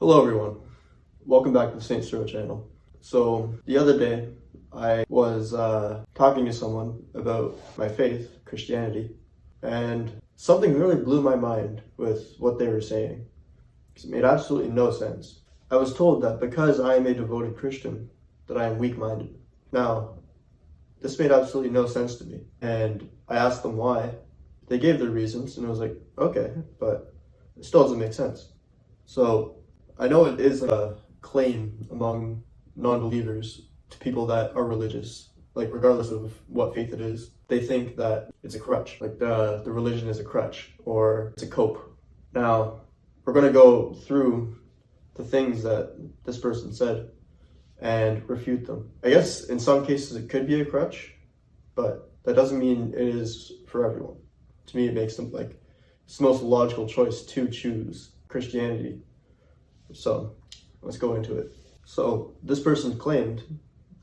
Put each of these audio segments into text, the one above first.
Hello everyone, welcome back to the Saint Cyril channel. So the other day I was talking to someone about my faith, Christianity, and something really blew my mind with what they were saying, because it made absolutely no sense. I was told that because I am a devoted Christian, that I am weak-minded. Now, this made absolutely no sense to me, and I asked them why. They gave their reasons, and I was like, okay, but it still doesn't make sense. So I know it is a claim among non-believers to people that are religious, like regardless of what faith it is, they think that it's a crutch, like the religion is a crutch or it's a cope. Now, we're going to go through the things that this person said and refute them. I guess in some cases it could be a crutch, but that doesn't mean it is for everyone. To me, it makes them like it's the most logical choice to choose Christianity. So let's go into it. So this person claimed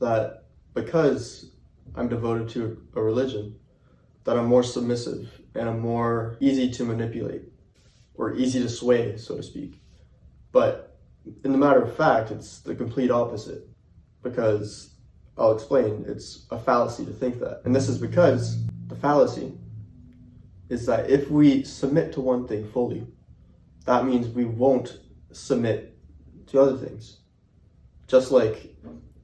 that because I'm devoted to a religion, that I'm more submissive and I'm more easy to manipulate or easy to sway, so to speak. But in the matter of fact, it's the complete opposite, because I'll explain, it's a fallacy to think that. And this is because the fallacy is that if we submit to one thing fully, that means we won't submit to other things. Just like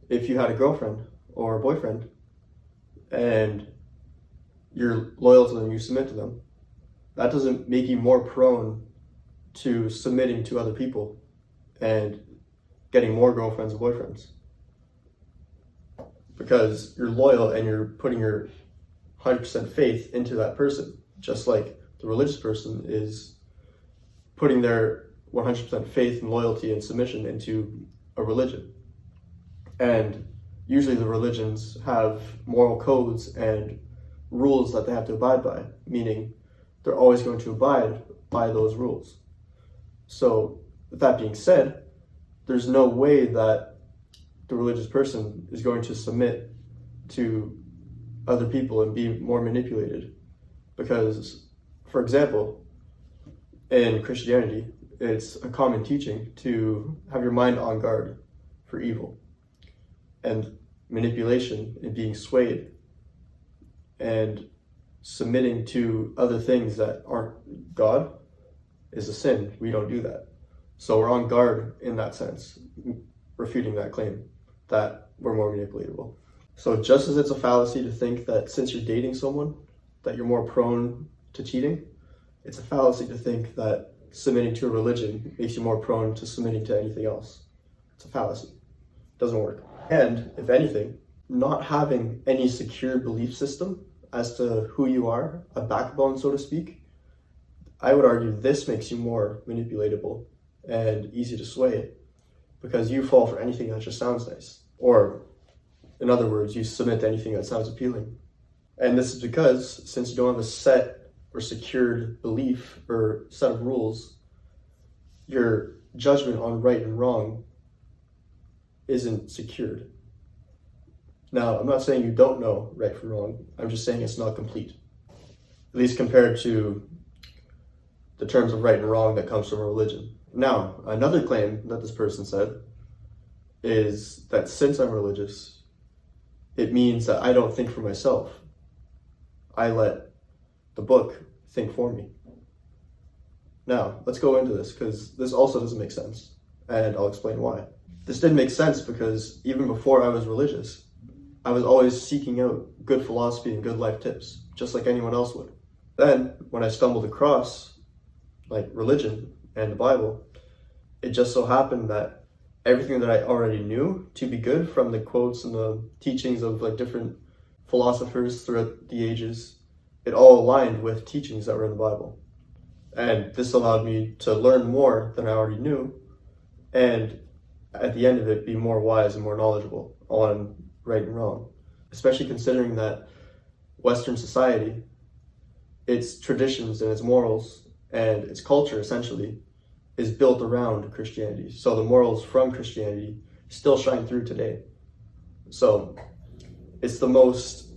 if you had a girlfriend or a boyfriend and you're loyal to them, you submit to them, that doesn't make you more prone to submitting to other people and getting more girlfriends and boyfriends, because you're loyal and you're putting your 100% faith into that person, just like the religious person is putting their 100% faith and loyalty and submission into a religion. And usually the religions have moral codes and rules that they have to abide by, meaning they're always going to abide by those rules. So with that being said, there's no way that the religious person is going to submit to other people and be more manipulated. Because, for example, in Christianity, it's a common teaching to have your mind on guard for evil and manipulation and being swayed and submitting to other things that aren't God is a sin. We don't do that. So we're on guard in that sense, refuting that claim that we're more manipulatable. So just as it's a fallacy to think that since you're dating someone that you're more prone to cheating, it's a fallacy to think that submitting to a religion makes you more prone to submitting to anything else. It's a fallacy. It doesn't work. And if anything, not having any secure belief system as to who you are, a backbone, so to speak, I would argue this makes you more manipulatable and easy to sway, because you fall for anything that just sounds nice. Or, in other words, you submit to anything that sounds appealing. And this is because, since you don't have a set or secured belief or set of rules, your judgment on right and wrong isn't secured. Now, I'm not saying you don't know right from wrong. I'm just saying it's not complete, at least compared to the terms of right and wrong that comes from a religion. Now, another claim that this person said is that since I'm religious, it means that I don't think for myself. I let the book think for me. Now, let's go into this, because this also doesn't make sense, and I'll explain why. This didn't make sense because even before I was religious, I was always seeking out good philosophy and good life tips, just like anyone else would. Then, when I stumbled across like religion and the Bible, it just so happened that everything that I already knew to be good from the quotes and the teachings of like different philosophers throughout the ages, it all aligned with teachings that were in the Bible. And this allowed me to learn more than I already knew, and at the end of it, be more wise and more knowledgeable on right and wrong. Especially considering that Western society, its traditions and its morals and its culture essentially is built around Christianity. So the morals from Christianity still shine through today. So it's the most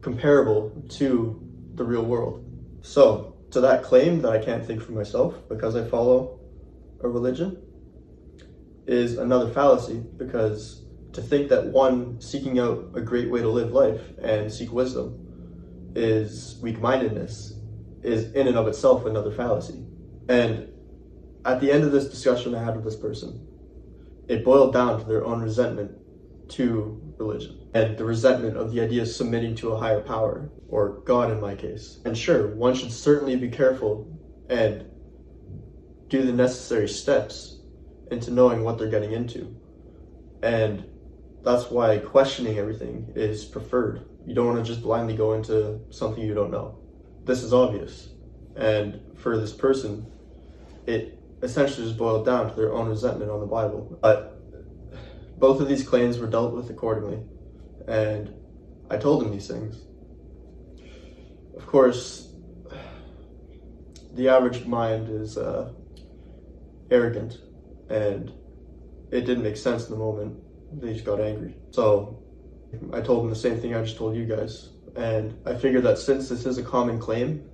comparable to the real world. So to that claim that I can't think for myself because I follow a religion is another fallacy, because to think that one seeking out a great way to live life and seek wisdom is weak-mindedness is in and of itself another fallacy. And at the end of this discussion I had with this person, it boiled down to their own resentment to religion and the resentment of the idea of submitting to a higher power, or God in my case. And sure, one should certainly be careful and do the necessary steps into knowing what they're getting into. And that's why questioning everything is preferred. You don't want to just blindly go into something you don't know. This is obvious. And for this person, it essentially just boiled down to their own resentment on the Bible. But both of these claims were dealt with accordingly, and I told them these things. Of course, the average mind is arrogant, and it didn't make sense in the moment. They just got angry. So I told them the same thing I just told you guys. And I figured that since this is a common claim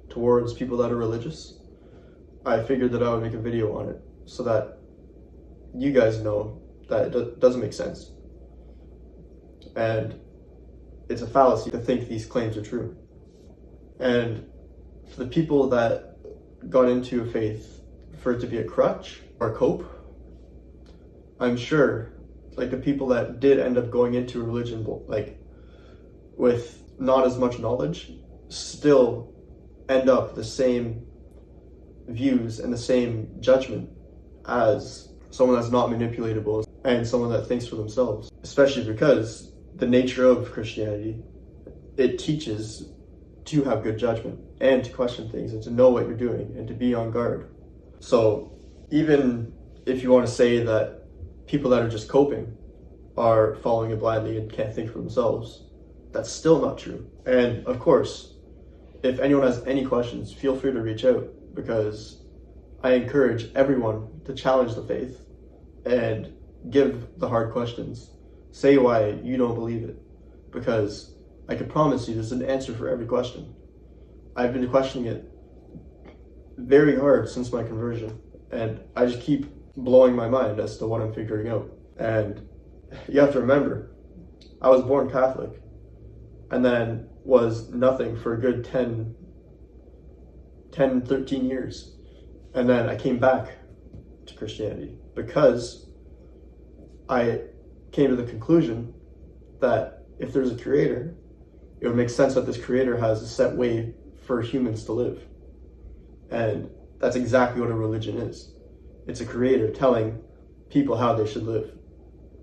towards people that are religious, I figured that I would make a video on it so that you guys know that it doesn't make sense. And it's a fallacy to think these claims are true. And for the people that got into a faith for it to be a crutch or cope, I'm sure, like, the people that did end up going into a religion, like, with not as much knowledge, still end up the same views and the same judgment as someone that's not manipulatable and someone that thinks for themselves. Especially because the nature of Christianity, it teaches to have good judgment and to question things and to know what you're doing and to be on guard. So even if you want to say that people that are just coping are following it blindly and can't think for themselves, that's still not true. And of course, if anyone has any questions, feel free to reach out, because I encourage everyone to challenge the faith and give the hard questions. Say why you don't believe it, because I can promise you there's an answer for every question. I've been questioning it very hard since my conversion, and I just keep blowing my mind as to what I'm figuring out. And you have to remember, I was born Catholic and then was nothing for a good 13 years. And then I came back to Christianity because I came to the conclusion that if there's a creator, it would make sense that this creator has a set way for humans to live. And that's exactly what a religion is. It's a creator telling people how they should live,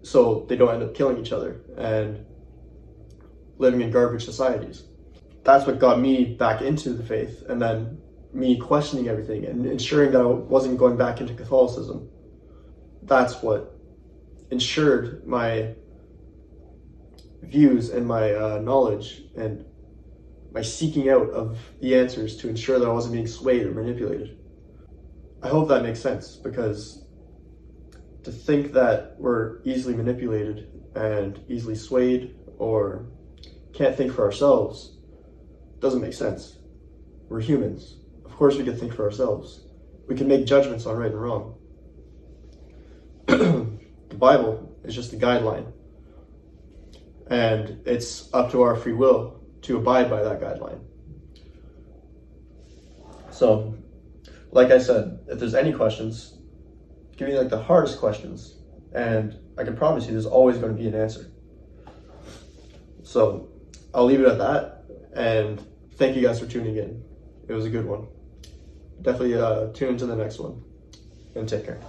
so they don't end up killing each other and living in garbage societies. That's what got me back into the faith, and then me questioning everything and ensuring that I wasn't going back into Catholicism. That's what ensured my views and my knowledge and my seeking out of the answers to ensure that I wasn't being swayed or manipulated. I hope that makes sense, because to think that we're easily manipulated and easily swayed or can't think for ourselves doesn't make sense. We're humans. Of course we can think for ourselves. We can make judgments on right and wrong. The Bible is just a guideline, and it's up to our free will to abide by that guideline. So, like I said, if there's any questions, give me like the hardest questions, and I can promise you there's always going to be an answer. So I'll leave it at that, and thank you guys for tuning in. It was a good one. Definitely tune into the next one, and take care.